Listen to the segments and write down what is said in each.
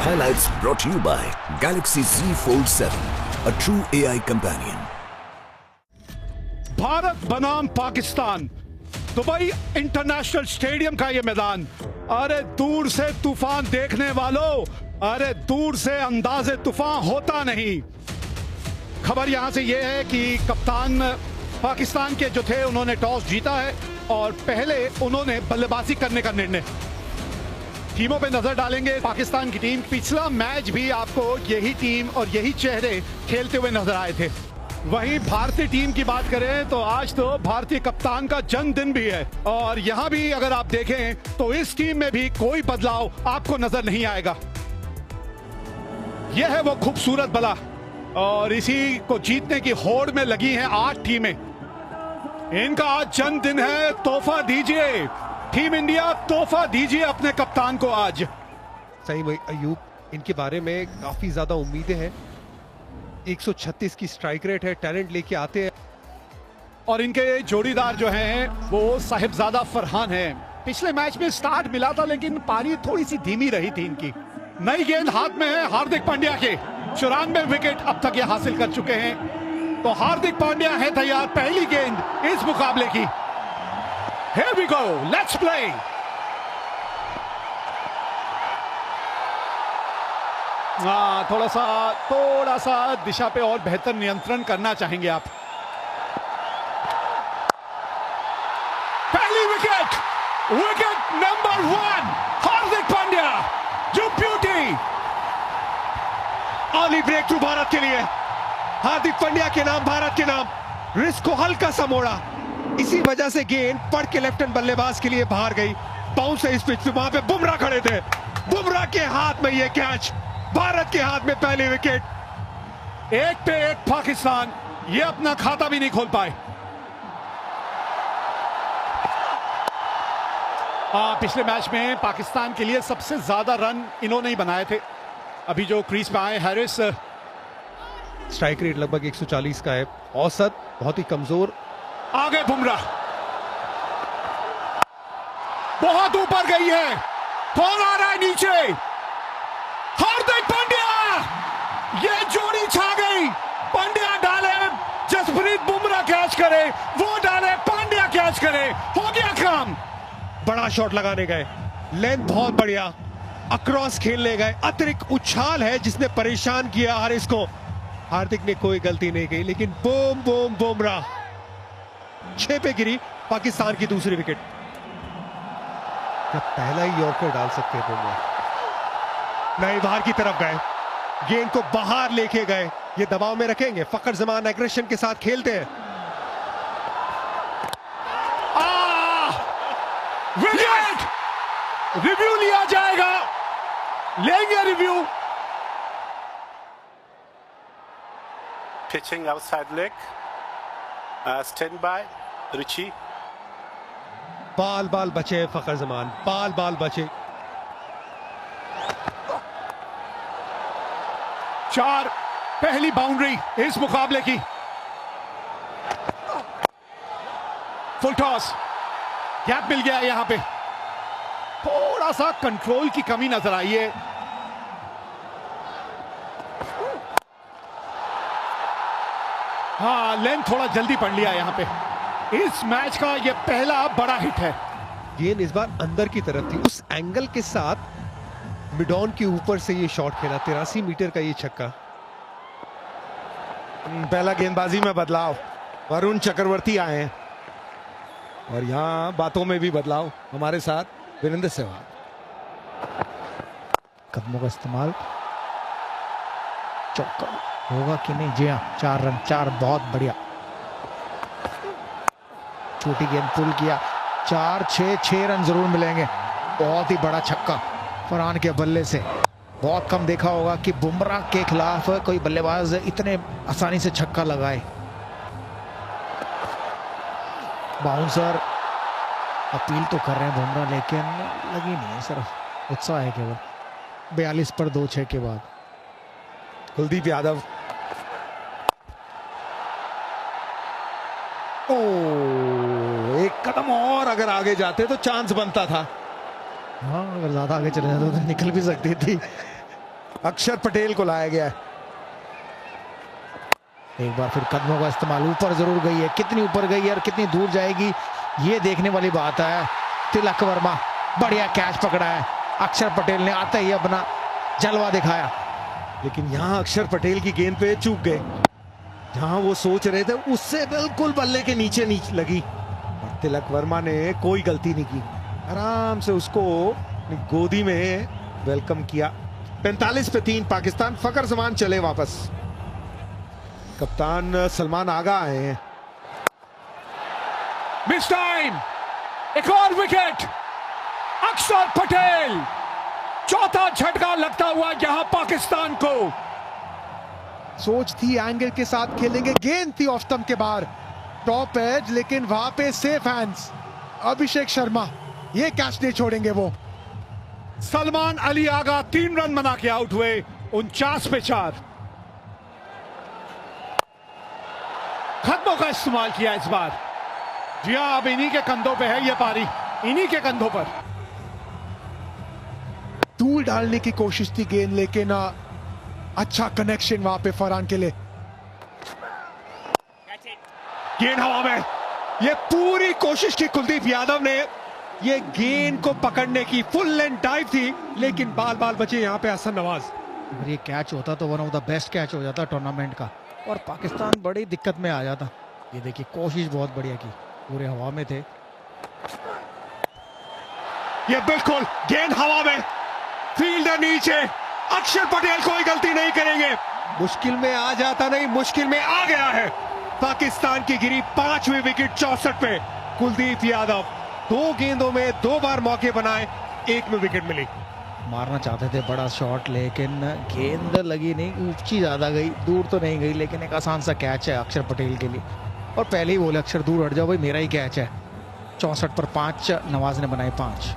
Highlights brought to you by Galaxy Z Fold 7, a true AI companion. Bharat बनाम Pakistan, Dubai international stadium का ये मैदान। अरे दूर से तूफान देखने वालों, अरे दूर से अंदाजे तूफान होता नहीं। खबर यहां से ये है कि कप्तान पाकिस्तान के जो थे उन्होंने टॉस जीता है और पहले उन्होंने बल्लेबाजी करने का निर्णय। टीमों पे नजर डालेंगे पाकिस्तान की टीम। पिछला मैच भी आपको यही टीम और यही चेहरे खेलते हुए नजर आए थे। वहीं भारतीय टीम की बात करें तो आज तो भारतीय कप्तान का जन्मदिन भी है और यहां भी अगर आप देखें तो इस टीम में भी कोई बदलाव आपको नजर नहीं आएगा। यह है वो खूबसूरत बला और इसी को जीतने की होड़ में लगी हैं 8 टीमें। इनका आज जन्मदिन है, तोहफा दीजिए टीम इंडिया, तोहफा दीजिए अपने कप्तान को आज। सही भाई अयूब, इनके बारे में काफी ज्यादा उम्मीदें हैं। 136 की स्ट्राइक रेट है, टैलेंट लेके आते हैं और इनके जोड़ीदार जो हैं वो साहिबजादा फरहान हैं। पिछले मैच में स्टार्ट मिला था लेकिन पारी थोड़ी सी धीमी रही थी इनकी। नई गेंद हाथ में है हार्दिक पांड्या के, 94 विकेट अब तक ये हासिल कर चुके हैं। तो हार्दिक पांड्या है तैयार पहली गेंद इस मुकाबले की। Here we go, let's play. थोड़ा सा दिशा पे और बेहतर नियंत्रण करना चाहेंगे आप। पहली wicket, wicket number 1 Hardik Pandya, जो beauty. Early breakthrough Bharat के लिए, हार्दिक पांड्या के नाम, भारत के नाम। रिस्क को हल्का सा मोड़ा, इसी वजह से गेंद पड़ के लेफ्ट हैंड बल्लेबाज के लिए बाहर गई। बाउंस है इस पिच पे, वहां पे बुमराह खड़े थे, बुमराह के हाथ में ये कैच, भारत के हाथ में पहली विकेट। 1 पे 1 पाकिस्तान, ये अपना खाता भी नहीं खोल पाए। पिछले मैच में पाकिस्तान के लिए सबसे ज्यादा रन इन्होंने ही बनाए थे। अभी जो क्रीज पे आए हैरिस। स्ट्राइक रेट लगभग 140 का है, औसत बहुत ही कमजोर। आगे बुमराह, बहुत ऊपर गई है, कौन आ रहा है नीचे? हार्दिक पांड्या, ये जोड़ी छा गई। पांड्या डाले, जसप्रीत बुमराह कैच करे, वो डाले, पांड्या कैच करे, हो गया काम। बड़ा शॉट लगाने गए, लेंथ बहुत बढ़िया, अक्रॉस खेलने गए, अतिरिक्त उछाल है जिसने परेशान किया हारिस को। हार्दिक ने कोई गलती नहीं की लेकिन बूम बूम बुमराह 6 पे गिरी पाकिस्तान की दूसरी विकेट। पहला ही यॉर्कर डाल सकते हैं बुमराह, नहीं बाहर की तरफ गए, गेंद को बाहर लेके गए। ये दबाव में रखेंगे, फखर जमान एग्रेशन के साथ खेलते हैं। विकेट, रिव्यू लिया जाएगा, लेंगे review. Pitching outside leg, stand by, Richie. बाल बाल बचे फखर जमान, बाल बाल बचे। 4, पहली बाउंड्री इस मुकाबले की। फुल टॉस, गैप मिल गया यहां पे, थोड़ा सा कंट्रोल की कमी नजर आई है। हाँ, लेंथ थोड़ा जल्दी पड़ लिया यहां पे। इस मैच का ये पहला बड़ा हिट है। गेंद इस बार अंदर की तरफ थी, उस एंगल के साथ मिड ऑन के ऊपर से ये शॉट खेला, 83 मीटर का ये छक्का। पहला गेंदबाजी में बदलाव, वरुण चक्रवर्ती आए हैं और यहां बातों में भी बदलाव, हमारे साथ वीरेंद्र सहवाग। कदमों का इस्तेमाल, चौका होगा कि नहीं? जी हाँ, 4 रन, 4, बहुत बढ़िया। छोटी गेंद पुल किया, 4, 6 रन जरूर मिलेंगे। बहुत ही बड़ा छक्का फरहान के बल्ले से। बहुत कम देखा होगा कि बुमराह के खिलाफ कोई बल्लेबाज इतने आसानी से छक्का लगाए। बाउंसर अपील तो कर रहे हैं बुमराह लेकिन लगी नहीं है, सिर्फ उत्साह है केवल। 42 पर 2 6 के बाद कुलदीप यादव, एक कदम और अगर आगे जाते तो चांस बनता था। हाँ, अगर ज्यादा आगे चले जाते तो निकल भी सकती थी। अक्षर पटेल को लाया गया है। एक बार फिर कदमों का इस्तेमाल, ऊपर जरूर गई है, कितनी ऊपर गई है और कितनी दूर जाएगी ये देखने वाली बात है। तिलक वर्मा बढ़िया कैच पकड़ा है, अक्षर पटेल ने आते ही अपना जलवा दिखाया। लेकिन यहां अक्षर पटेल की गेंद पे चूक गए, जहां वो सोच रहे थे उससे बिल्कुल बल्ले के नीचे लगी और तिलक वर्मा ने कोई गलती नहीं की, आराम से उसको अपनी गोदी में वेलकम किया। 45 पे 3 पाकिस्तान। फकर जमान चले वापस। कप्तान सलमान आगा आए हैं। मिस टाइम, एक और विकेट। अक्षर पटेल, चौथा झटका लगता हुआ यहां पाकिस्तान को। सोच थी एंगल के साथ खेलेंगे, गेंद थी ऑफ स्टंप के बाहर, टॉप एज, लेकिन वहां पे सेफ हैंड्स। अभिषेक शर्मा ये कैच नहीं छोड़ेंगे वो। सलमान अली आगा 3 रन बना के आउट हुए, 49 पे 4। कदमों का इस्तेमाल किया इस बार। जी हां, अब इन्हीं के कंधों पे है ये पारी, इन्हीं के कंधों पर। धूल डालने की कोशिश थी गेंद, लेकिन अच्छा कनेक्शन वहां पे फरहान के लिए। गेंद हवा में, ये पूरी कोशिश की कुलदीप यादव ने, ये गेंद को पकड़ने की फुल लेंथ डाइव थी, लेकिन बाल बाल बचे यहाँ पे हसन नवाज। अगर ये कैच होता तो one of the best catch हो जाता टूर्नामेंट का और पाकिस्तान बड़ी दिक्कत में आ जाता। ये देखिए कोशिश बहुत बढ़िया की, पूरे हवा में थे। ये बिल्कुल गेंद हवा में, फील्डर नीचे, अक्षर पटेल कोई गलती नहीं करेंगे। मुश्किल में आ जाता नहीं, मुश्किल में आ गया है। पाकिस्तान की गिरी 5वीं विकेट 64 पे। कुलदीप यादव 2 गेंदों में 2 बार मौके बनाए, 1 में विकेट मिली। मारना चाहते थे बड़ा शॉट, लेकिन गेंद लगी नहीं, ऊंची ज्यादा गई, दूर तो नहीं गई, लेकिन एक आसान सा कैच है अक्षर पटेल के लिए। और पहले ही बोले अक्षर दूर हट जाओ भाई, मेरा ही कैच है। 64 पर 5, नवाज ने बनाए 5।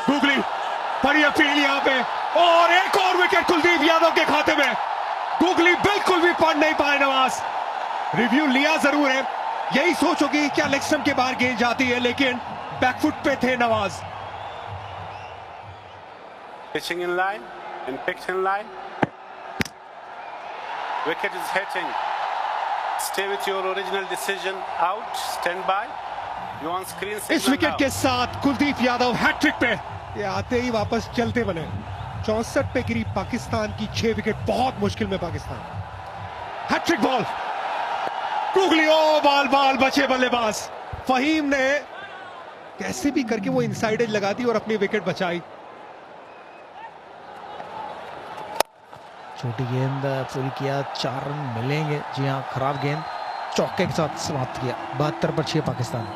गुगली बड़ी अपील यहाँ पे, और एक और विकेट कुलदीप यादव के खाते में। गुगली बिल्कुल भी पढ़ नहीं पाए नवाज। रिव्यू लिया जरूर है, यही सोचोगे क्या लेग स्टंप के बाहर गेंद जाती है, लेकिन बैकफुट पे थे Nawaz. Pitching in line and picked in line. Wicket is hitting. Stay with your original decision. Out. Stand by. You on screen. इस विकेट के साथ कुलदीप यादव हैट्रिक पे, ये आते ही वापस चलते बने। 64 पे गिरी पाकिस्तान की 6 विकेट, बहुत मुश्किल में पाकिस्तान। हैट्रिक बॉल, गुगली, ओ बाल बाल बचे बल्लेबाज। फहीम ने कैसे भी करके वो इनसाइड एज लगा दी और अपनी विकेट बचाई। छोटी गेंद पूरी किया, 4 रन मिलेंगे। जी हाँ, खराब गेंद चौके के साथ समाप्त किया। 72 पर 6 पाकिस्तान।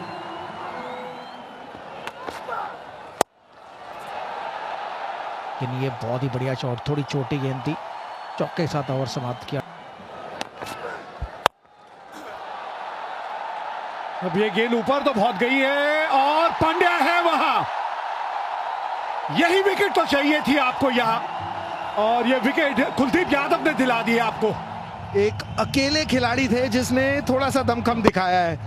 लेकिन ये बहुत ही बढ़िया शॉट, थोड़ी छोटी गेंद थी, चौके के साथ ओवर समाप्त किया। अब ये गेंद ऊपर तो बहुत गई है और पांड्या है वहां। यही विकेट तो चाहिए थी आपको यहां, और ये विकेट कुलदीप यादव ने दिला दी आपको। एक अकेले खिलाड़ी थे जिसने थोड़ा सा दमखम दिखाया है,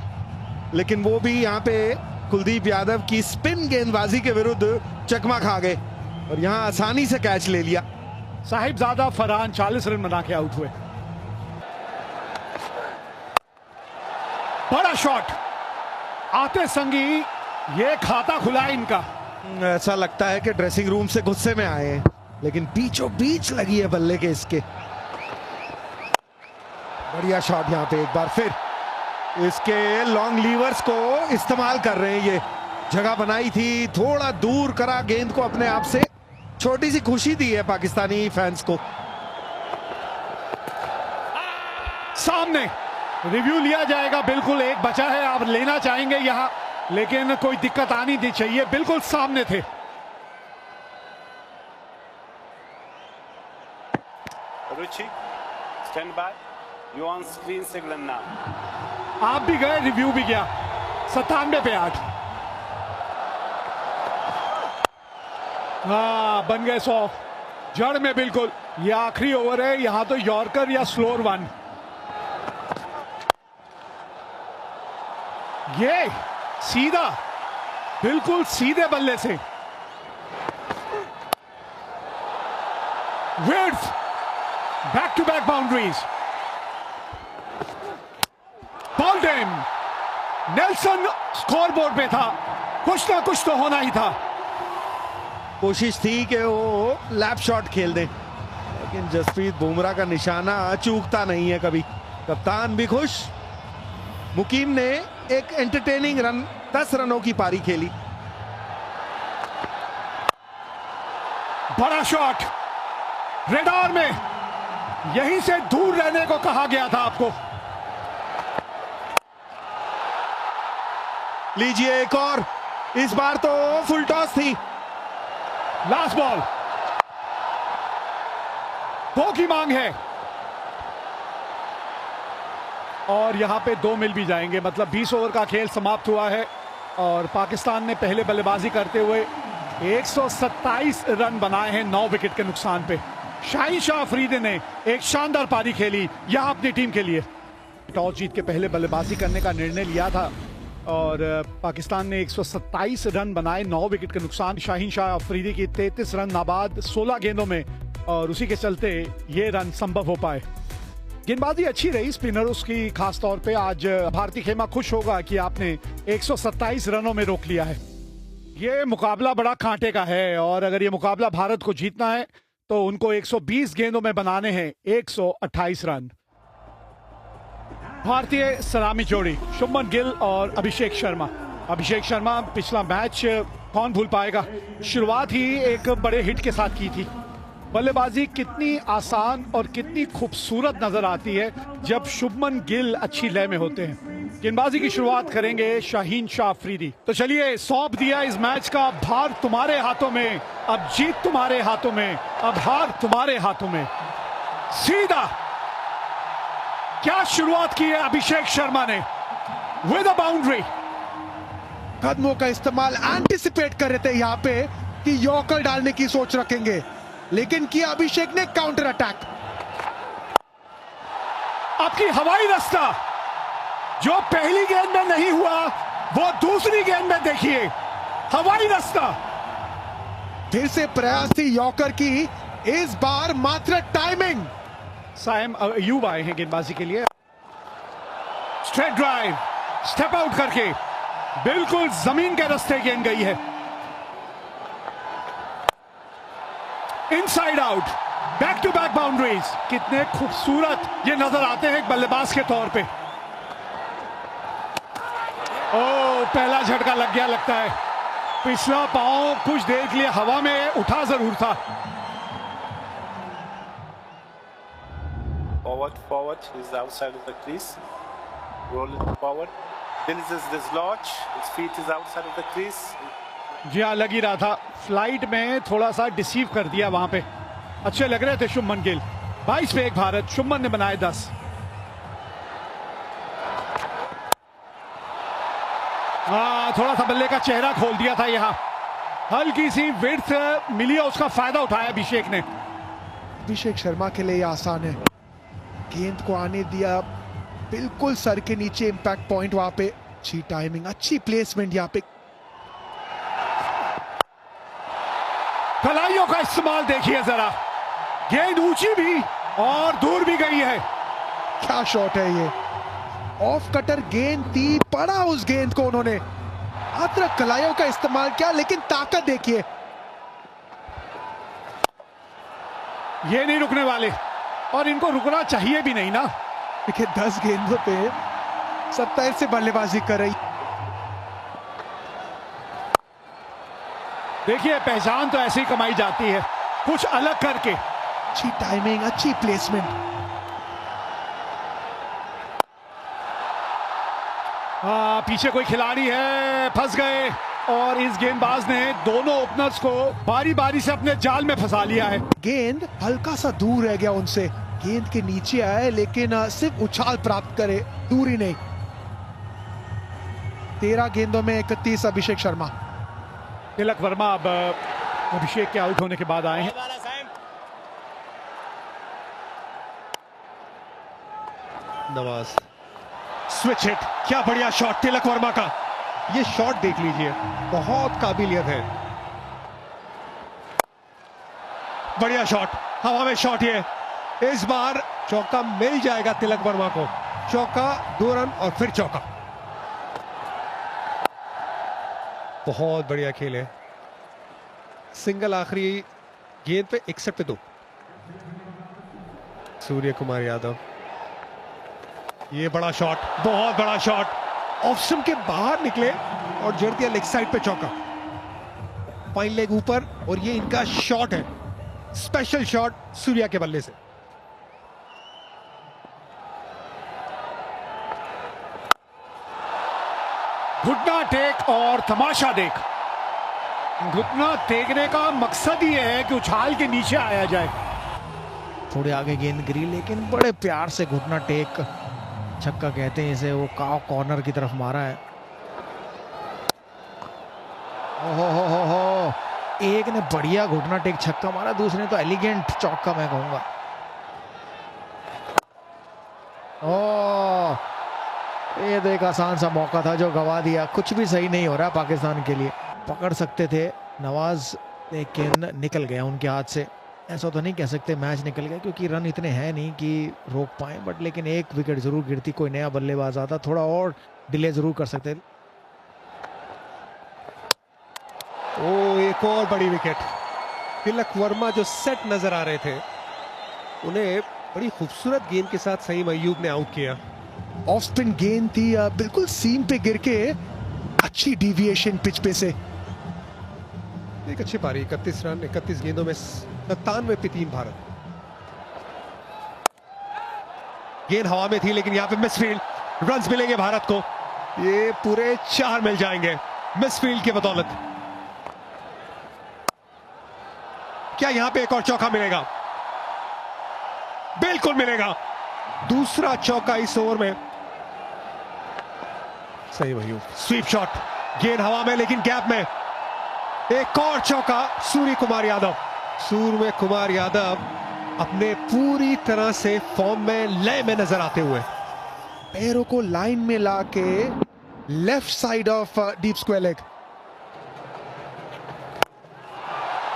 लेकिन वो भी यहाँ पे कुलदीप यादव की स्पिन गेंदबाजी के विरुद्ध चकमा खा गए और यहाँ आसानी से कैच ले लिया। साहिबजादा फरहान 40 रन बना के आउट हुए। बड़ा शॉट आते संगी, ये खाता खुला इनका। ऐसा लगता है कि ड्रेसिंग रूम से गुस्से में आए हैं, लेकिन बीचों बीच लगी है बल्ले के इसके। बढ़िया शॉट यहाँ पे एक बार फिर, इसके लॉन्ग लीवर्स को इस्तेमाल कर रहे हैं। ये जगह बनाई थी, थोड़ा दूर करा गेंद को अपने आप से, छोटी सी खुशी दी है पाकिस्तानी फैंस को। सामने रिव्यू लिया जाएगा, बिल्कुल एक बचा है, आप लेना चाहेंगे यहां, लेकिन कोई दिक्कत आनी नहीं चाहिए, बिल्कुल सामने थे। Ruchi, stand by. You on screen signal now. आप भी गए, रिव्यू भी गया। 97 पे 8। हाँ, बन गए 100 जड़ में बिल्कुल। ये आखिरी ओवर है, यहां तो यॉर्कर या स्लोअर 1। ये सीधा बिल्कुल सीधे बल्ले से। Width, back to back boundaries. Ball game, Nelson scoreboard पे था, कुछ ना कुछ तो होना ही था। कोशिश थी कि वो लैप शॉट खेल दे, लेकिन जसप्रीत बुमराह का निशाना चूकता नहीं है कभी। कप्तान भी खुश। मुकीम ने एक एंटरटेनिंग रन, 10 रनों की पारी खेली। बड़ा शॉट, रेडार में, यहीं से दूर रहने को कहा गया था आपको। लीजिए एक और, इस बार तो फुल टॉस थी। लास्ट बॉल, 2 की मांग है और यहां पे 2 मिल भी जाएंगे, मतलब 20 ओवर का खेल समाप्त हुआ है और पाकिस्तान ने पहले बल्लेबाजी करते हुए 127 रन बनाए हैं 9 विकेट के नुकसान पे। शाहीन शाह अफरीदी ने एक शानदार पारी खेली यहां अपनी टीम के लिए। टॉस जीत के पहले बल्लेबाजी करने का निर्णय लिया था और पाकिस्तान ने 127 रन बनाए 9 विकेट के नुकसान। शाहीन शाह अफरीदी की 33 रन नाबाद 16 गेंदों में और उसी के चलते ये रन संभव हो पाए। गेंदबाजी अच्छी रही स्पिनर्स की, खास तौर पे आज भारतीय खेमा खुश होगा कि आपने 127 रनों में रोक लिया है। ये मुकाबला बड़ा कांटे का है और अगर ये मुकाबला भारत को जीतना है तो उनको 120 गेंदों में बनाने हैं 128 रन। भारतीय सलामी जोड़ी शुभमन गिल और अभिषेक शर्मा। अभिषेक शर्मा पिछला मैच कौन भूल पाएगा, शुरुआत ही एक बड़े हिट के साथ की थी। बल्लेबाजी कितनी आसान और कितनी खूबसूरत नजर आती है जब शुभमन गिल अच्छी लय में होते हैं। गेंदबाजी की शुरुआत करेंगे शाहीन शाह अफरीदी। तो चलिए, सौंप दिया इस मैच का भार तुम्हारे हाथों में, अब जीत तुम्हारे हाथों में, अब हार तुम्हारे हाथों में। सीधा क्या शुरुआत की है अभिषेक शर्मा ने विद अ बाउंड्री। कदमों का इस्तेमाल एंटिसिपेट कर रहे थे यहाँ पे कि यॉर्कर डालने की सोच रखेंगे, लेकिन किया अभिषेक ने काउंटर अटैक। आपकी हवाई रास्ता जो पहली गेंद में नहीं हुआ वो दूसरी गेंद में देखिए, हवाई रास्ता। फिर से प्रयास थी यॉर्कर की, इस बार मात्र टाइमिंग। साइम अयूब आए हैं गेंदबाजी के लिए। स्ट्रेट ड्राइव, स्टेप आउट करके बिल्कुल जमीन के रास्ते गेंद गई है। Inside out, back to back boundaries. कितने खूबसूरत ये नजर आते हैं एक बल्लेबाज के तौर पे। ओ, पहला झटका लग गया लगता है। पिछला पांव कुछ देर के लिए हवा में उठा जरूर था। Forward, he's outside of the crease. Roll it forward. Then is dislodge. His feet is outside of the crease. जी हाँ, लग ही रहा था। फ्लाइट में थोड़ा सा डिसीव कर दिया वहां पे। अच्छे लग रहे थे शुभमन गिल। 22 पे 1 भारत, शुभमन ने बनाए 10। थोड़ा सा बल्ले का चेहरा खोल दिया था यहाँ। हल्की सी विड्थ मिली है, उसका फायदा उठाया अभिषेक ने। अभिषेक शर्मा के लिए आसान है, गेंद को आने दिया बिल्कुल सर के नीचे, इंपैक्ट पॉइंट वहां पे। अच्छी टाइमिंग, अच्छी प्लेसमेंट यहाँ पे। कलाइयों का इस्तेमाल देखिए जरा, गेंद ऊंची भी और दूर भी गई है। क्या शॉट है ये, ऑफ कटर गेंद थी, पड़ा उस गेंद को उन्होंने। मात्र कलाइयों का इस्तेमाल किया, लेकिन ताकत देखिए। ये नहीं रुकने वाले और इनको रुकना चाहिए भी नहीं ना। देखिए 10 गेंदों पे 27 से बल्लेबाजी कर रही। देखिए, पहचान तो ऐसे ही कमाई जाती है, कुछ अलग करके। अच्छी टाइमिंग, अच्छी प्लेसमेंट। पीछे कोई खिलाड़ी है, फंस गए और इस गेंदबाज ने दोनों ओपनर्स को बारी बारी से अपने जाल में फंसा लिया है। गेंद हल्का सा दूर रह गया उनसे, गेंद के नीचे आए लेकिन सिर्फ उछाल प्राप्त करे, दूरी नहीं। 13 गेंदों में 31 अभिषेक शर्मा। तिलक वर्मा अब अभिषेक के आउट होने के बाद आए हैं। नवाज स्विच हिट, क्या बढ़िया शॉट तिलक वर्मा का। ये शॉट देख लीजिए, बहुत काबिलियत है। बढ़िया शॉट, हवा में शॉट। ये इस बार चौका मिल जाएगा तिलक वर्मा को। चौका, 2 रन और फिर चौका। बहुत बढ़िया खेल है। सिंगल आखिरी गेंद पे 61 पे 2। सूर्य कुमार यादव, ये बड़ा शॉट, बहुत बड़ा शॉट, ऑफ स्टंप के बाहर निकले और जड़ दिया लेग साइड पे चौका। फाइन लेग ऊपर, और ये इनका शॉट है, स्पेशल शॉट सूर्या के बल्ले से। घुटना टेक और तमाशा देख। घुटना टेकने का मकसद ही है कि उछाल के नीचे आया जाए। थोड़े आगे गेंद गिरी, लेकिन बड़े प्यार से घुटना टेक, छक्का कहते हैं इसे, वो कॉर्नर की तरफ मारा है। हो एक ने बढ़िया घुटना टेक छक्का मारा, दूसरे ने तो एलिगेंट चौका मैं कहूंगा। ये तो एक आसान सा मौका था जो गवा दिया। कुछ भी सही नहीं हो रहा पाकिस्तान के लिए। पकड़ सकते थे नवाज, लेकिन निकल गया उनके हाथ से। ऐसा तो नहीं कह सकते मैच निकल गया, क्योंकि रन इतने हैं नहीं कि रोक पाए, बट लेकिन एक विकेट जरूर गिरती, कोई नया बल्लेबाज आता, थोड़ा और डिले जरूर कर सकते। एक और बड़ी विकेट। तिलक वर्मा जो सेट नजर आ रहे थे, उन्हें बड़ी खूबसूरत गेंद के साथ सईम अय्यूब ने आउट किया। ऑफ स्पिन गेंद थी, बिल्कुल सीम पे गिर के, अच्छी डिविएशन पिच पे से। एक अच्छी पारी, 31 रन 31 गेंदों में 97 पे 3 भारत। गेंद हवा में थी, लेकिन यहां पे मिसफील्ड, रन्स मिलेंगे भारत को। ये पूरे 4 मिल जाएंगे मिसफील्ड के बदौलत। क्या यहां पे एक और चौका मिलेगा? बिल्कुल मिलेगा। दूसरा चौका इस ओवर में। सही वही स्वीप शॉट, गेंद हवा में लेकिन गैप में। एक और चौका सूर्य कुमार यादव। सूर्य कुमार यादव अपने पूरी तरह से फॉर्म में, लय में नजर आते हुए, पैरों को लाइन में लाके left side of deep square leg.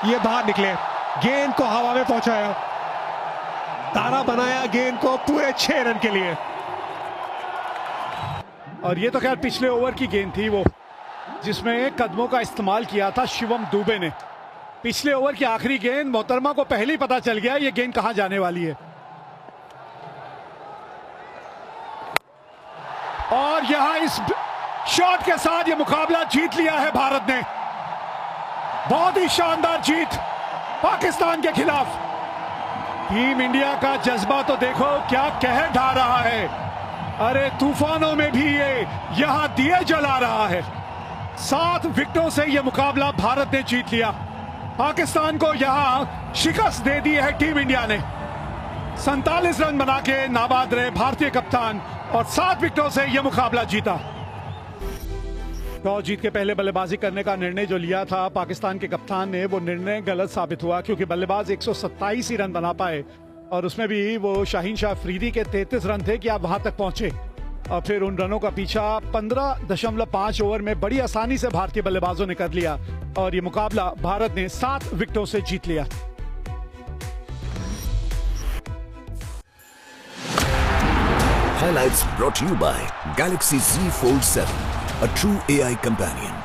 ये बाहर निकले, गेंद को हवा में पहुंचाया, तारा बनाया गेंद को पूरे 6 रन के लिए। और ये तो खैर पिछले ओवर की गेंद थी, वो जिसमें कदमों का इस्तेमाल किया था शिवम दुबे ने। पिछले ओवर की आखिरी गेंद, मोहतरमा को पहले ही पता चल गया ये गेंद कहां जाने वाली है। और यहां इस शॉट के साथ ये मुकाबला जीत लिया है भारत ने। बहुत ही शानदार जीत पाकिस्तान के खिलाफ। टीम इंडिया का जज्बा तो देखो क्या कहर ढा रहा है। अरे तूफानों में भी ये यहां दिए जला रहा है। 7 विकेटों से यह मुकाबला भारत ने जीत लिया। पाकिस्तान को यहां शिकस्त दे दी है टीम इंडिया ने। 47 रन बना के नाबाद रहे भारतीय कप्तान और 7 विकेटों से यह मुकाबला जीता। टॉस जीत के पहले बल्लेबाजी करने का निर्णय जो लिया था पाकिस्तान के कप्तान ने, वो निर्णय गलत साबित हुआ, क्योंकि बल्लेबाज 127 ही रन बना पाए और उसमें भी वो शाहीन शाह अफरीदी के 33 रन थे कि आप वहां तक पहुंचे। और फिर उन रनों का पीछा 15.5 ओवर में बड़ी आसानी से भारतीय बल्लेबाजों ने कर लिया और ये मुकाबला भारत ने 7 विकेटों से जीत लिया। Highlights brought to you by Galaxy Z Fold 7, a true AI companion.